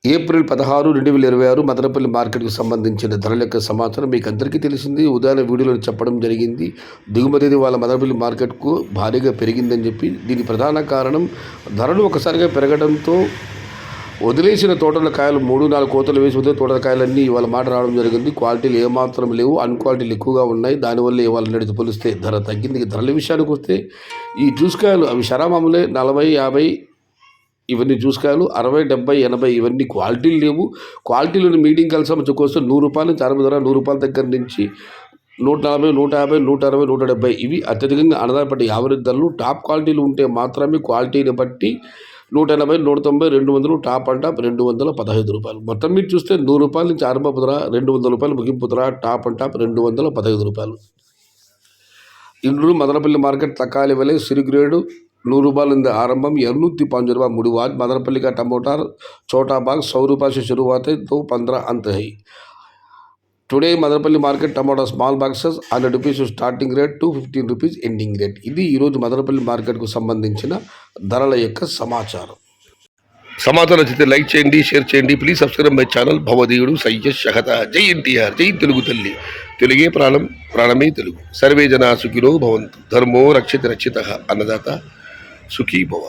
April 16, 2026 Madanapalle మార్కెట్‌కు సంబంధించిన ధరల యొక్క సమాచారం మీకు అందరికీ తెలిసింది. ఉదయాన్నే వీడియోలో చెప్పడం జరిగింది. దిగుమతి వాళ్ళ మదనపల్లి మార్కెట్‌కు భారీగా పెరిగిందని చెప్పి. దీనికి ప్రధాన కారణం ధరలు ఒకసారిగా పెరగడంతో వదిలేసిన తోటల కాయలు 3-4 కోతలు వేసి వదిలే తోటల కాయలన్నీ ఇవాళ మాట రావడం జరిగింది. క్వాలిటీలు ఏమాత్రం లేవు, అన్‌క్వాలిటీలు ఎక్కువగా ఉన్నాయి. దానివల్ల ఇవాళ నిన్నటితో పోలిస్తే ధర తగ్గింది. ధరల విషయానికి వస్తే ఈ జ్యూస్ కాయలు అవి శరామామూలే 40, 50 ఇవన్నీ జ్యూస్ కాయలు 60, 70, 80 ఇవన్నీ క్వాలిటీలు లేవు. క్వాలిటీలను మీడియం కలిసి మధ్యకొస్తే ₹100 నుంచి అరవై ధర, ₹100 దగ్గర నుంచి 140, 150, 160, 170 ఇవి అత్యధికంగా ఆధారపడి యావరేజ్ ధరలు. టాప్ క్వాలిటీలు ఉంటే మాత్రమే క్వాలిటీని బట్టి 180, 190, 200 టాప్ అండ్ టాప్ ₹215. మొత్తం మీరు చూస్తే ₹100 నుంచి ఆరంభపు ధర, ₹200 ముగింపు ధర, టాప్ అండ్ టాప్ ₹215. ఇండ్లు மதனப்பள்ளி மார்க்கெட் தக்காளி விலை சிறு கிரேடு ₹100 आरंभम ₹205 मुड़वाज मदनपल्ली का टमाटर छोटा बाग ₹100 से शुरुआत है तो 15 अंत है। Today Madanapalle market tomato small boxes ₹100 starting rate ₹215 ending rate. ఇది ఈరోజు మదనపల్లి మార్కెట్కు సంబంధించిన ధరల యొక్క సమాచారం నచ్చితే లైక్ చేయండి, షేర్ చేయండి. Please subscribe my channel. భవదీయుడు సయ్యద్ షహత. జై ఎన్టీఆర్, జై తెలుగు తల్లి. తెలుగే ప్రాణం, ప్రాణమే తెలుగు. సర్వే జనా సుఖినో భవంతు. ధర్మో రక్షిత రక్షిత. అన్నదాత సుఖీ భవ.